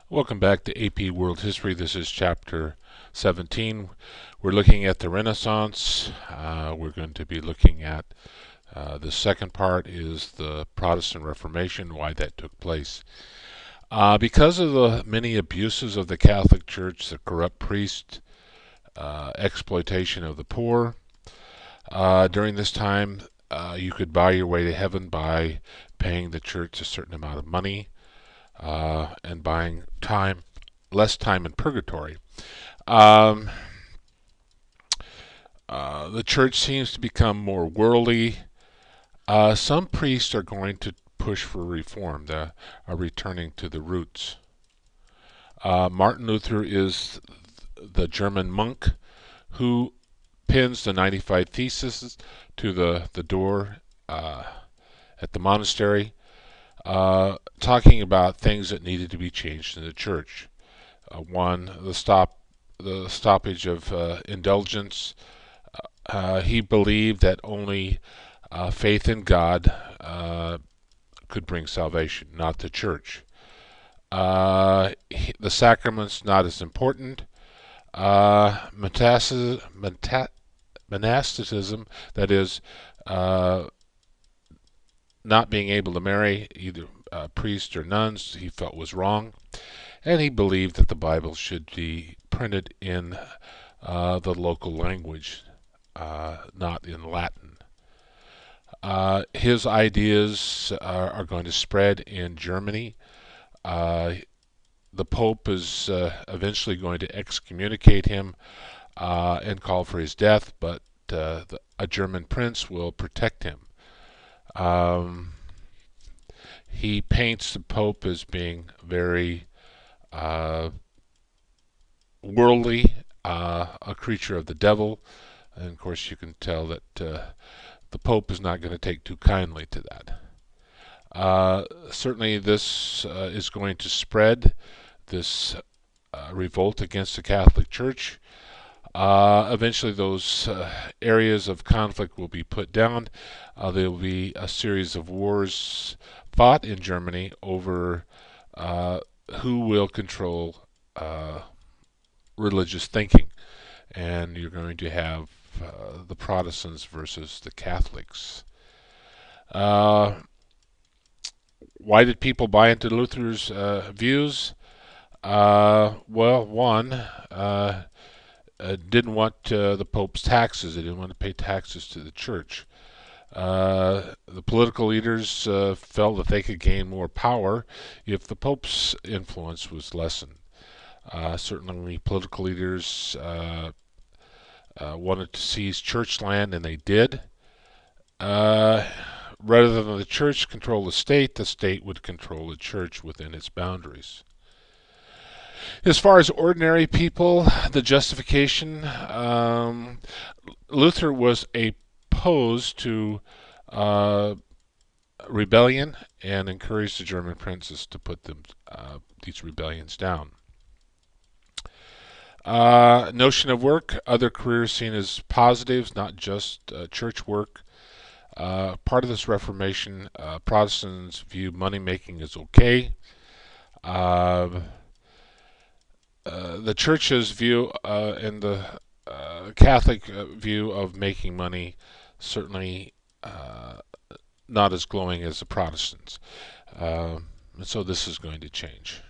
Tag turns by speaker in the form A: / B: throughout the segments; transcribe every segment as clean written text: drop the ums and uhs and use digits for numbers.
A: Welcome back to AP World History. This is chapter 17. We're looking at the Renaissance. We're going to be looking at the second part is the Protestant Reformation, why that took place. Because of the many abuses of the Catholic Church, the corrupt priest, exploitation of the poor, during this time you could buy your way to heaven by paying the church a certain amount of money and buying less time in purgatory. Um, the church seems to become more worldly. Some priests are going to push for reform, are returning to the roots. Martin Luther is the German monk who pins the 95 Theses to the door at the monastery, talking about things that needed to be changed in the church. One, the stoppage of indulgence. He believed that only faith in God could bring salvation, not the church. The sacraments not as important. Monasticism, that is, not being able to marry either priests or nuns, he felt was wrong, and he believed that the Bible should be printed in the local language, not in Latin. His ideas are going to spread in Germany. The Pope is eventually going to excommunicate him and call for his death, but a German prince will protect him. He paints the Pope as being very worldly, a creature of the devil, and of course you can tell that the Pope is not going to take too kindly to that. Certainly this is going to spread, this revolt against the Catholic Church. Eventually those areas of conflict will be put down. There will be a series of wars fought in Germany over who will control religious thinking. And you're going to have the Protestants versus the Catholics. Why did people buy into Luther's views? Well, one, didn't want the Pope's taxes. They didn't want to pay taxes to the church. The political leaders felt that they could gain more power if the Pope's influence was lessened. Certainly, political leaders wanted to seize church land, and they did. Rather than the church control the state would control the church within its boundaries. As far as ordinary people, the justification, Luther was opposed to rebellion and encouraged the German princes to put these rebellions down. Notion of work, other careers seen as positives, not just church work. Part of this Reformation, Protestants view money making as okay. The church's view and the Catholic view of making money certainly not as glowing as the Protestants. And so this is going to change.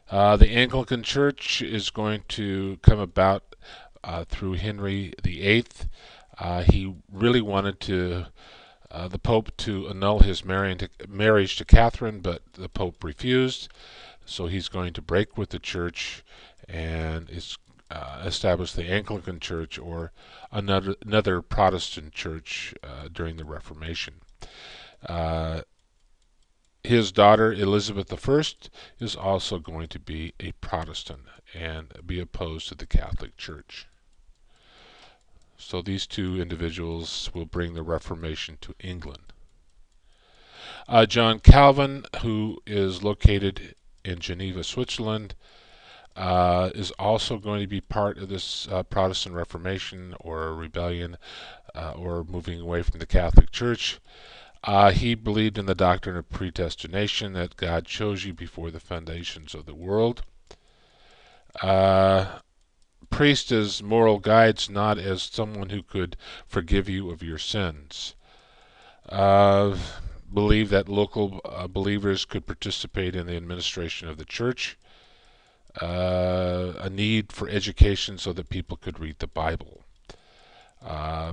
A: The Anglican Church is going to come about through Henry VIII. He really wanted the Pope to annul his marriage to Catherine, but the Pope refused. So he's going to break with the Church and establish the Anglican Church, or another Protestant church during the Reformation. His daughter Elizabeth I is also going to be a Protestant and be opposed to the Catholic Church. So these two individuals will bring the Reformation to England. John Calvin, who is located in Geneva, Switzerland, is also going to be part of this Protestant Reformation or rebellion or moving away from the Catholic Church. He believed in the doctrine of predestination, that God chose you before the foundations of the world. Uh, Priest as moral guides, not as someone who could forgive you of your sins. Uh, Believe that local believers could participate in the administration of the church. A need for education so that people could read the Bible.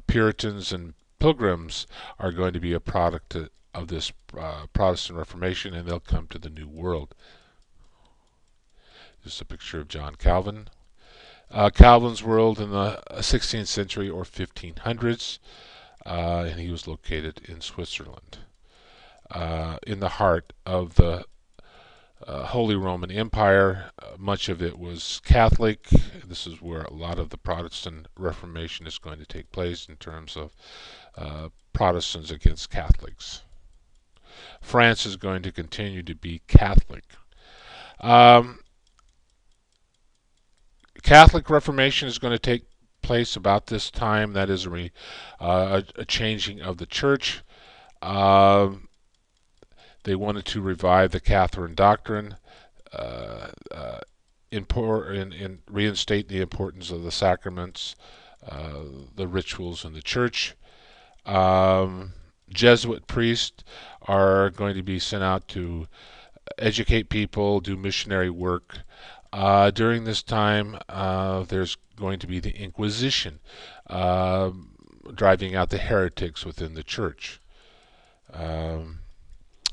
A: Puritans and Pilgrims are going to be a product of this Protestant Reformation, and they'll come to the New World. This is a picture of John Calvin. Calvin's world in the 16th century or 1500s, and he was located in Switzerland, in the heart of the Holy Roman Empire. Much of it was Catholic. This is where a lot of the Protestant Reformation is going to take place in terms of Protestants against Catholics. France is going to continue to be Catholic. Um, Catholic Reformation is going to take place about this time. That is a changing of the church. They wanted to revive the Catherine doctrine, uh, uh, reinstate the importance of the sacraments, the rituals in the church. Um, Jesuit priests are going to be sent out to educate people, do missionary work. During this time, there's going to be the Inquisition, uh, driving out the heretics within the church. Um,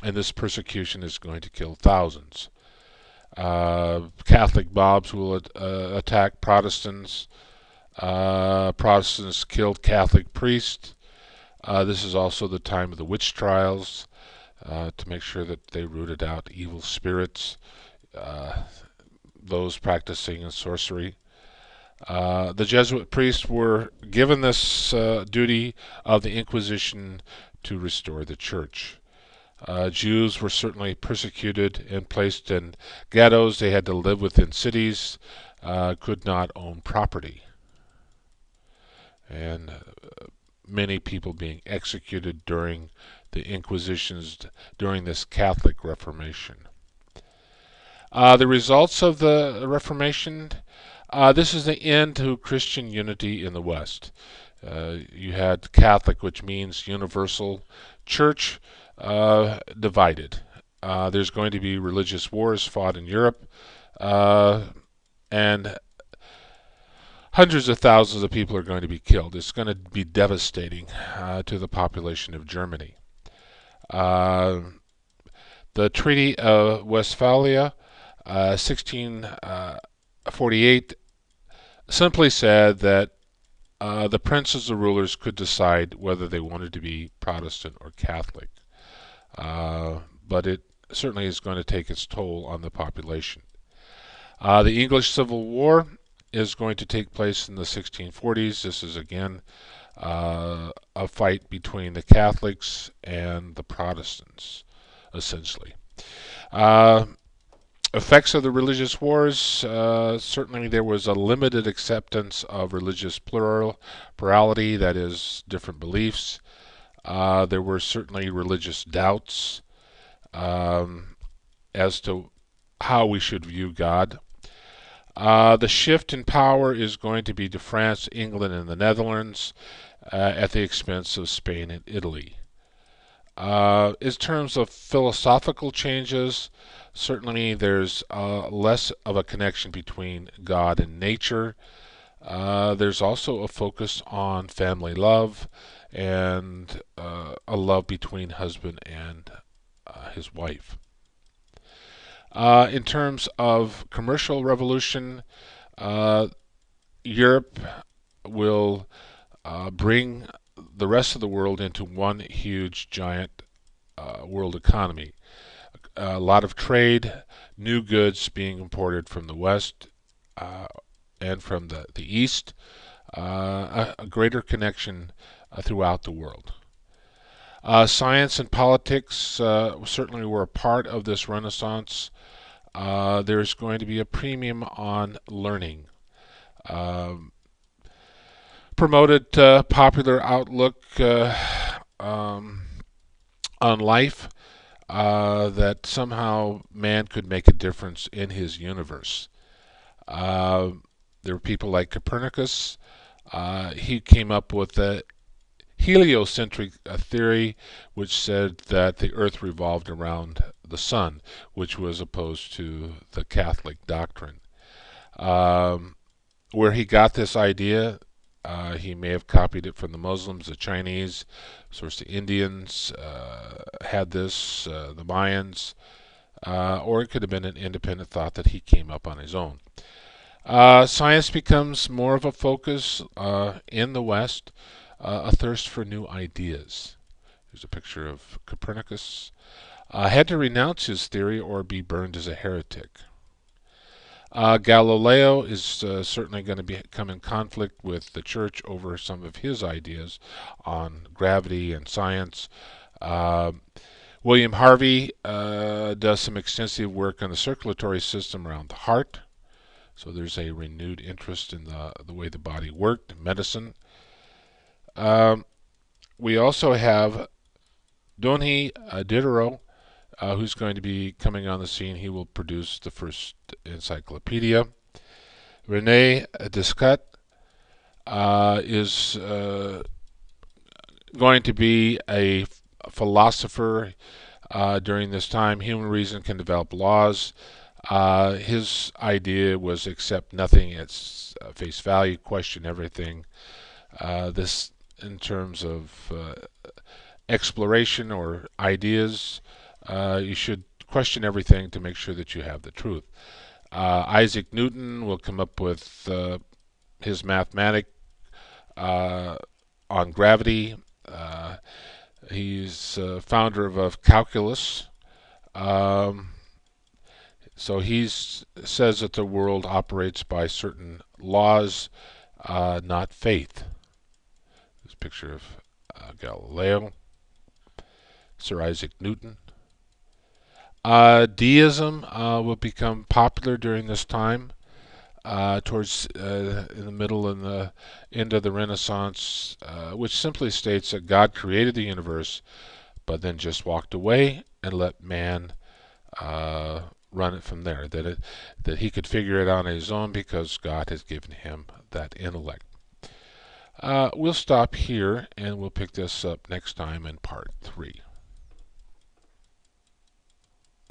A: and this persecution is going to kill thousands. Catholic mobs will attack Protestants. Protestants killed Catholic priests. This is also the time of the witch trials, to make sure that they rooted out evil spirits, those practicing in sorcery. The Jesuit priests were given this duty of the Inquisition to restore the church. Jews were certainly persecuted and placed in ghettos. They had to live within cities, could not own property. And many people being executed during the Inquisitions, during this Catholic Reformation. The results of the Reformation, this is the end to Christian unity in the West. You had Catholic, which means universal, church divided. There's going to be religious wars fought in Europe, and hundreds of thousands of people are going to be killed. It's going to be devastating to the population of Germany. The Treaty of Westphalia, 1648, simply said that the princes or rulers could decide whether they wanted to be Protestant or Catholic. But it certainly is going to take its toll on the population. The English Civil War is going to take place in the 1640s. This is again a fight between the Catholics and the Protestants, essentially. Effects of the religious wars, certainly there was a limited acceptance of religious plurality, that is, different beliefs. There were certainly religious doubts as to how we should view God. The shift in power is going to be to France, England, and the Netherlands at the expense of Spain and Italy. In terms of philosophical changes, certainly there's less of a connection between God and nature. There's also a focus on family love and a love between husband and his wife. In terms of commercial revolution, Europe will bring the rest of the world into one huge, giant world economy. A lot of trade, new goods being imported from the West and from the East, a greater connection throughout the world. Science and politics certainly were a part of this renaissance. There's going to be a premium on learning. Promoted popular outlook, on life, that somehow man could make a difference in his universe. Uh, there were people like Copernicus. He came up with a heliocentric theory, which said that the Earth revolved around the sun, which was opposed to the Catholic doctrine. Um, where he got this idea, he may have copied it from the Muslims, the Chinese, of course, the Indians had this, the Mayans, or it could have been an independent thought that he came up on his own. Science becomes more of a focus in the West, a thirst for new ideas. There's a picture of Copernicus. Had to renounce his theory or be burned as a heretic. Galileo is certainly going to come in conflict with the church over some of his ideas on gravity and science. Uh, William Harvey does some extensive work on the circulatory system around the heart. So there's a renewed interest in the way the body worked, medicine. Um, we also have Donhi Diderot, who's going to be coming on the scene. He will produce the first encyclopedia. Rene Descartes is going to be a philosopher during this time. Human reason can develop laws. His idea was accept nothing at face value, question everything. This, in terms of exploration or ideas, you should question everything to make sure that you have the truth. Isaac Newton will come up with his mathematic on gravity. He's founder of calculus. Um, so he says that the world operates by certain laws, not faith. This picture of Galileo, Sir Isaac Newton. Deism will become popular during this time, towards in the middle and the end of the Renaissance, which simply states that God created the universe, but then just walked away and let man run it from there. That he could figure it out on his own because God has given him that intellect. We'll stop here and we'll pick this up next time in part 3.